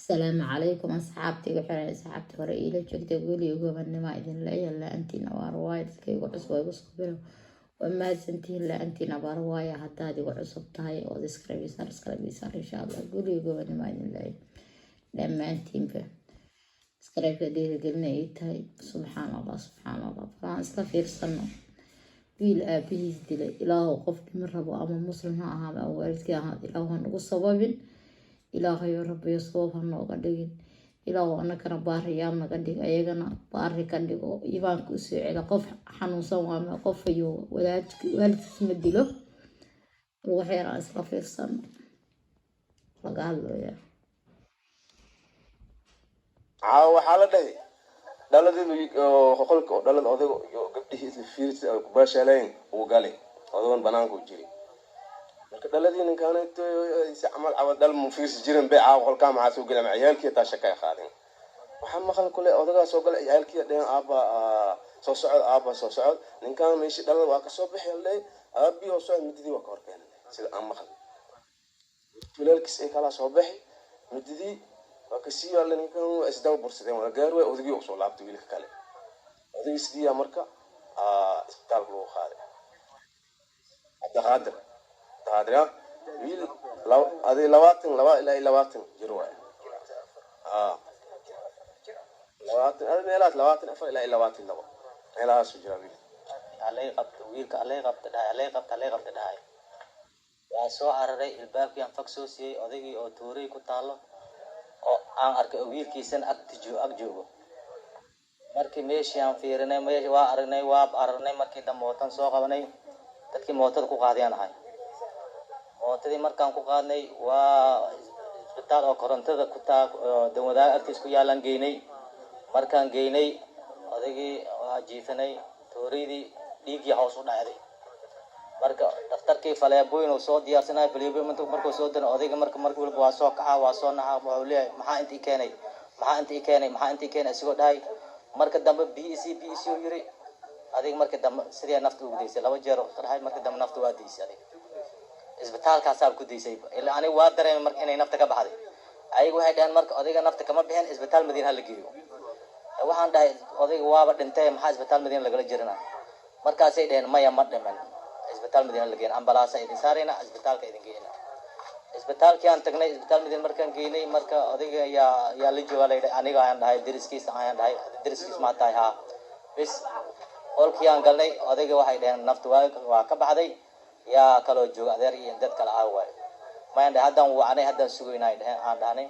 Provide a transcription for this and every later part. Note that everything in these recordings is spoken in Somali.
السلام عليكم أصحابتي وحنا أصحابتي ورئيلة جوجتا قولي وقوم النما إذن لا يلا أنتي نوار وايد كي وعصب ويقصق بلو وما زنتي إلا أنتي نوار وايد حتى هذه وعصب تاي وديسكريبي صار إن شاء الله قولي وقوم النما إذن لا لما أنتي به سكريبي دي قلنا إيتاي سبحان الله فلان استفير صنو wiil abihiis dilay ilaahow qofkii min rabo ama muslim ha ahaada ama waalidkii ahaada ilaahow ha nagu sababin ilaahayo rabbiyo sabab ha nooga dhigin ilaahow anagana baariyaal naga dhig ayagana baari ka dhigo iimaanka u soo cela qof xanuunsan waama qof ayo waalidkiis ma dilo waxyar aan isla fiirsano laga hadlaya waxaa la dhahay dhaladii qolka oo dhalad odaga iyo gabdhihiisa fiirsi ay ku baashaaleen uu galay odagan banaanku jiray marka dhaladii ninkaan si amal awad dal mu fiirsi jirin bay qolka ma soo galay ciyaalkii taa shaqay qaadin waxaan maqal kule odaga soo galay ciyaalkii dheen soo socod ninkaan meeshii dhalad waa ka soo bixiyay aabi oo soo mididii waa ka horkeen sida aan maqal tulaalkiis ay kala soo bixi mididii وكسيا لأن كانوا أسدوا برصدين ولا جاروا أودي يوصل لعبتوا ويلك كله أودي يسدي أمريكا إسبتال بلو خالد هذا هذا ويل لو هذه لواتن جروا لواتن هذا ميلات لواتن أفر إلى لواتن لوا إلى سجرا ويل عليه قبض ويلك عليه قبض ده واسوا عرري الباب كان فكسوسي أودي أو توري كتالو oo aan arkay wiilkiisan ag joogo markii meeshii aan fiirinay waa aragnay markii damootan soo qabanay dadkii mootada ku qaadiyaan ahay mootadii markaan ku qaadnay waa isbitaal oo korontada ku taa dawada agtiis ku yaalan geynay markaan geynay odagii waa jiifanay tooridii dhiigii hoos u dhacday marka daftarkii faleeboyn oo soo diyaarsanay faleeboyn markuu soo dano odayga markii walba waa soo kaca waa soo naxa wuxuu leeyahay maxaa intii keenay asigoo dhahay marka dambe BC oo yiri adiga markii dambe sidii nafta ugu deysay laba jeer oo dhahay markii dambe nafta waa deysay adiga isbitaalkaas aad ku deysay ilaa aniga waa dareemay markii inay nafta ka baxday ayagu waxay dhahan marka odayga nafta kama bixin isbitaal Madiina la geeyo waxaan dhahay odayga waaba dhintay maxaa isbitaal Madiina lagala jirnaa markaasay dhahan maya ma dhiman isbitaal Madiina la geeyay ambalaas ay saarayna isbitaalka idin geeyna isbitaalkii aan tagnay isbitaal Madiina markaan geynay marka odayga yaa la joogay aniga aan dhahay diriskiis ma tahay ha bis qolkii aan galnay odayga waxay dhaheen naftu waa ka baxday yaa kaloo jooga adeer iyo dad kala aaway ma aan dhahay haddaan sugaynay aan dhahnay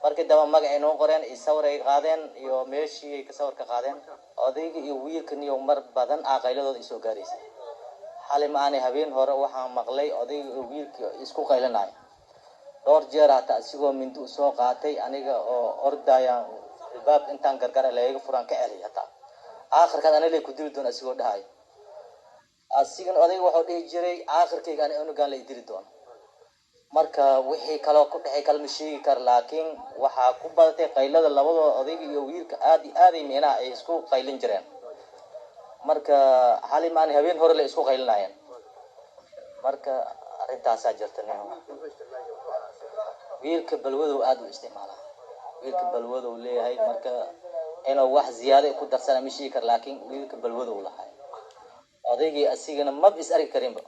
markii daba magac inoo qoreen isawray qaadeen iyo meeshii ay ka sawirka qaadeen odayga iyo wiilkan iyo mar badan aqayladooda isoo gaaraysay حالي معاني هبين هورا وحا مقلي أضيق ويلك إسكو قيلناي دور جيرا تأسيقو من دو سو قاتي أنيقا أردايا الباب انتان قرقر إلايق فران كألي حتى آخر كان أنا لي كدير دون أسيقو دهاي أسيقن أضيق وحو ديه جيري آخر كيك أنا قان لي دير دون marka wixii kala ku dhaxay kalma sheegi kar laakiin waxa ku badatay qaylada labada odayga iyo wiilka aad ay meena ay isku qaylin jireen marka halimaan habeen hore la isku qaylinayeen marka arintaas jirtay wiilka balwadu aad u isticmaala wiilka balwadu leeyahay marka inuu wax ziyaado ku darsana ma sheegi kar laakiin wiilka balwadu lahaay odaygii asigana ma is arki karinba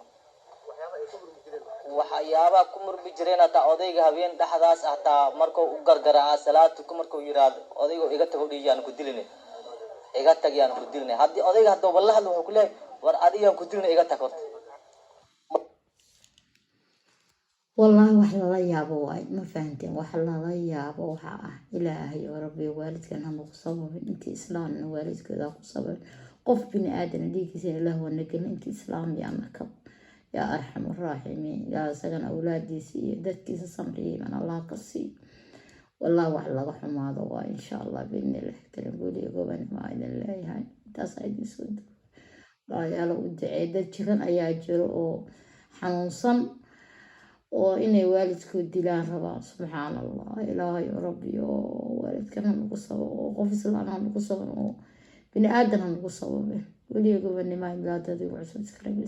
waxyaaba ku murmi jireen hata odayga habeen dhaxdaas hata markuu u gargaraa salaatu markuu yiraahdo odaygu iga tago dhiyaan ku dilinay iga tagiyaan ku dilnay hadii odayga hadoo wallahi wuxuu ku leeyahay war adiga ku dilnay iga tag horta wallahi wax la yaabo way ma fahanteen wax la yaabo waxa ah ilaahay oo rabbi waalidkan hanu ku sabab intii islaamna waalidkooda ku sabab qof bini aadan dhigiisa ilaahay wana gelin intii islaam yaa markab yaa arhamur rahimin yaa sagan awlaadiisa iyo dadkiisa samriiman Allah ka sii والله وحلا رحمة هذا وإن شاء الله بإذن الله كلام قولي قبل ما إذن الله هاي تصعد يسود لا يلا ودعي دجرن أياجر أو حنصن وإني والد كوديلان ربا سبحان الله إلهي ربي والد كان نقصه وقفص لنا نقصه بني آدم نقصه به قولي قبل ما إذن الله تدي وعسود سكرين